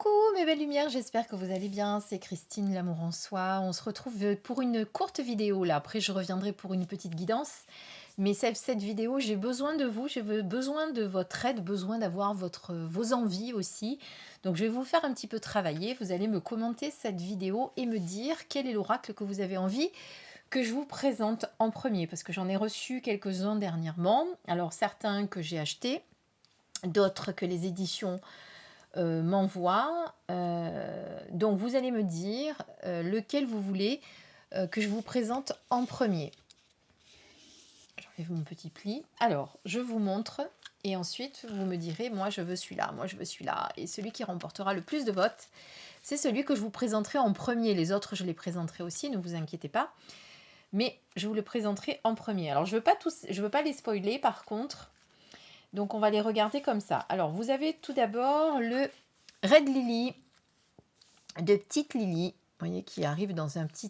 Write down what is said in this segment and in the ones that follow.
Coucou mes belles lumières, j'espère que vous allez bien. C'est Christine, l'amour en soi. On se retrouve pour une courte vidéo là. Après, je reviendrai pour une petite guidance. Mais cette vidéo, j'ai besoin de vous, besoin de votre aide, besoin d'avoir vos envies aussi. Donc, je vais vous faire un petit peu travailler. Vous allez me commenter cette vidéo et me dire quel est l'oracle que vous avez envie que je vous présente en premier. Parce que j'en ai reçu quelques-uns dernièrement. Alors, certains que j'ai achetés, d'autres que les éditions m'envoie. Donc vous allez me dire lequel vous voulez que je vous présente en premier. J'enlève mon petit pli. Alors, je vous montre et ensuite vous me direz, moi je veux celui-là, moi je veux celui-là. Et celui qui remportera le plus de votes, c'est celui que je vous présenterai en premier. Les autres, je les présenterai aussi, ne vous inquiétez pas. Mais je vous le présenterai en premier. Alors, je veux pas les spoiler par contre. Donc, on va les regarder comme ça. Alors, vous avez tout d'abord le Red Lily de petite Lily, vous voyez, qui arrive dans un petit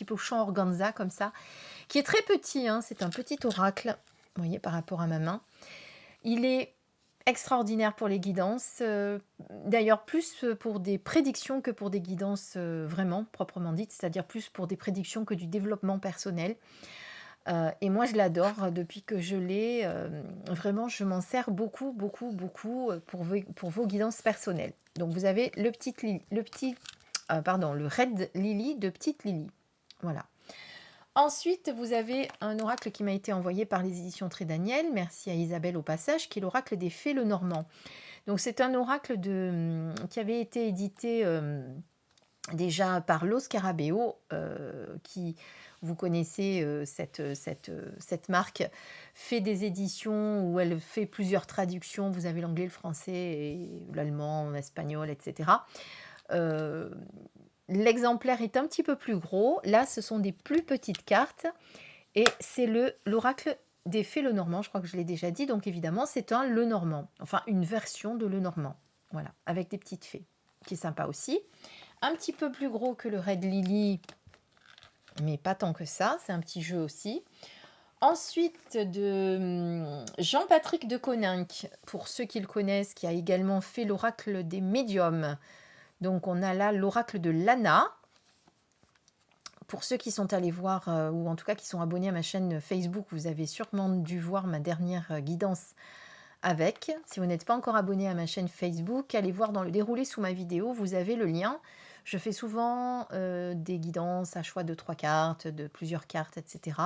pochon organza comme ça, qui est très petit, hein, c'est un petit oracle, vous voyez, par rapport à ma main. Il est extraordinaire pour les guidances, d'ailleurs plus pour des prédictions que pour des guidances vraiment proprement dites, c'est-à-dire plus pour des prédictions que du développement personnel. Et moi, je l'adore depuis que je l'ai. Vraiment, je m'en sers beaucoup, beaucoup, beaucoup pour vos guidances personnelles. Donc, vous avez le Red Lily de petite Lily. Voilà. Ensuite, vous avez un oracle qui m'a été envoyé par les éditions Très Daniel. Merci à Isabelle au passage, qui est l'oracle des Fées Lenormand. Donc, c'est un oracle qui avait été édité déjà par Lo Scarabeo, qui, vous connaissez cette marque, fait des éditions où elle fait plusieurs traductions. Vous avez l'anglais, le français, et l'allemand, l'espagnol, etc. L'exemplaire est un petit peu plus gros. Là, ce sont des plus petites cartes. Et c'est l'oracle des Fées Lenormand, je crois que je l'ai déjà dit. Donc évidemment, c'est un Lenormand. Enfin, une version de Lenormand. Voilà, avec des petites fées. Qui est sympa aussi. Un petit peu plus gros que le Red Lily, mais pas tant que ça. C'est un petit jeu aussi. Ensuite, de Jean-Patrick de Coninck, pour ceux qui le connaissent, qui a également fait l'oracle des médiums. Donc, on a là l'oracle de Lana. Pour ceux qui sont allés voir, ou en tout cas qui sont abonnés à ma chaîne Facebook, vous avez sûrement dû voir ma dernière guidance avec. Si vous n'êtes pas encore abonné à ma chaîne Facebook, allez voir dans le déroulé sous ma vidéo, vous avez le lien. Je fais souvent des guidances à choix de 3 cartes, de plusieurs cartes, etc.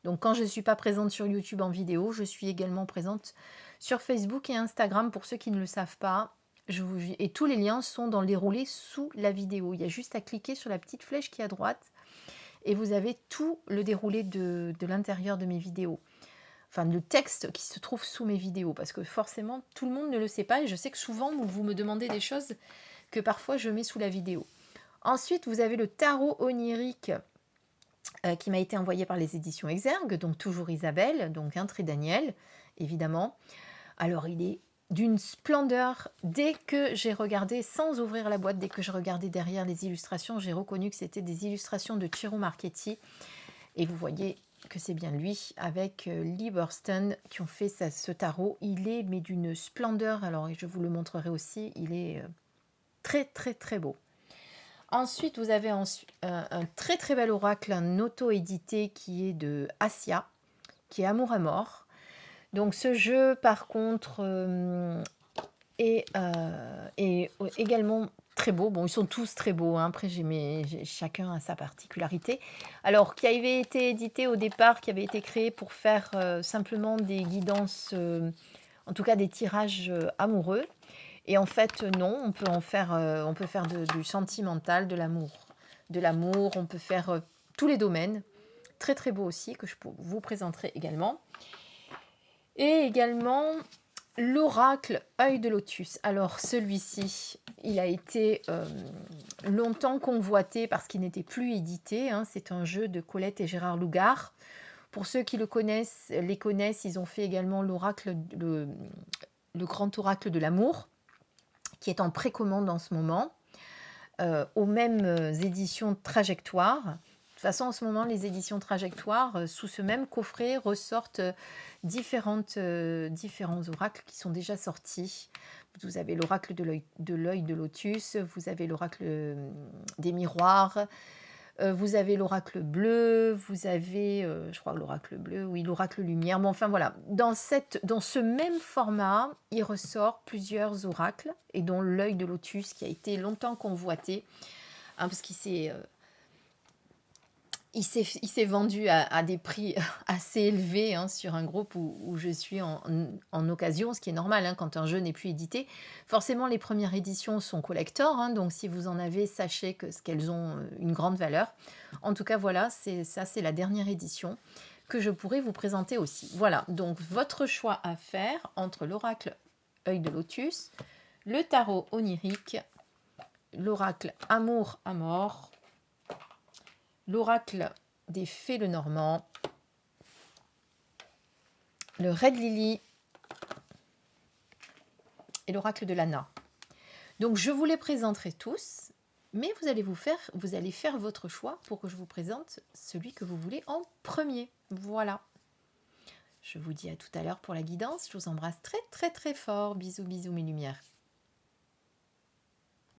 Donc quand je ne suis pas présente sur YouTube en vidéo, je suis également présente sur Facebook et Instagram pour ceux qui ne le savent pas. Et tous les liens sont dans le déroulé sous la vidéo. Il y a juste à cliquer sur la petite flèche qui est à droite et vous avez tout le déroulé de l'intérieur de mes vidéos. Enfin, le texte qui se trouve sous mes vidéos, parce que forcément, tout le monde ne le sait pas, et je sais que souvent, vous me demandez des choses que parfois je mets sous la vidéo. Ensuite, vous avez le tarot onirique qui m'a été envoyé par les éditions Exergue, donc toujours Isabelle, donc un Très Daniel, évidemment. Alors, il est d'une splendeur. Dès que j'ai regardé, sans ouvrir la boîte, dès que je regardais derrière les illustrations, j'ai reconnu que c'était des illustrations de Ciro Marchetti. Et vous voyez que c'est bien lui, avec Lee Burston, qui ont fait ce tarot. Il est mais d'une splendeur, alors je vous le montrerai aussi, il est très très très beau. Ensuite, vous avez un très très bel oracle, un auto-édité qui est de Asia, qui est Amour à mort. Donc ce jeu, par contre, est également très beau. Bon, ils sont tous très beaux, hein. Après, chacun a sa particularité. Alors, qui avait été édité au départ, qui avait été créé pour faire simplement des guidances, en tout cas des tirages amoureux. Et en fait, non, on peut faire du sentimental, de l'amour, on peut faire tous les domaines. Très très beau aussi, que je vous présenterai également. Et également l'oracle œil de lotus. Alors celui-ci, il a été longtemps convoité parce qu'il n'était plus édité, hein. C'est un jeu de Colette et Gérard Lougard. Pour ceux qui les connaissent, ils ont fait également le grand oracle de l'amour, qui est en précommande en ce moment, aux mêmes éditions Trajectoire. De toute façon, en ce moment, les éditions Trajectoire, sous ce même coffret, ressortent différents oracles qui sont déjà sortis. Vous avez l'oracle de l'œil de lotus, vous avez l'oracle des miroirs, vous avez l'oracle bleu, vous avez, je crois l'oracle bleu, oui, l'oracle lumière. Bon, enfin voilà, dans ce même format, il ressort plusieurs oracles, et dont l'œil de lotus qui a été longtemps convoité, hein, parce il s'est vendu à des prix assez élevés, hein, sur un groupe où je suis en occasion, ce qui est normal, hein, quand un jeu n'est plus édité. Forcément, les premières éditions sont collector, hein, donc si vous en avez, sachez qu'elles ont une grande valeur. En tout cas, voilà, c'est la dernière édition que je pourrais vous présenter aussi. Voilà, donc votre choix à faire entre l'oracle œil de lotus, le tarot onirique, l'oracle amour à mort, l'oracle des fées le normand, le Red Lily et l'oracle de l'Anna. Donc je vous les présenterai tous, mais vous allez faire votre choix pour que je vous présente celui que vous voulez en premier. Voilà. Je vous dis à tout à l'heure pour la guidance. Je vous embrasse très très très fort. Bisous bisous mes lumières.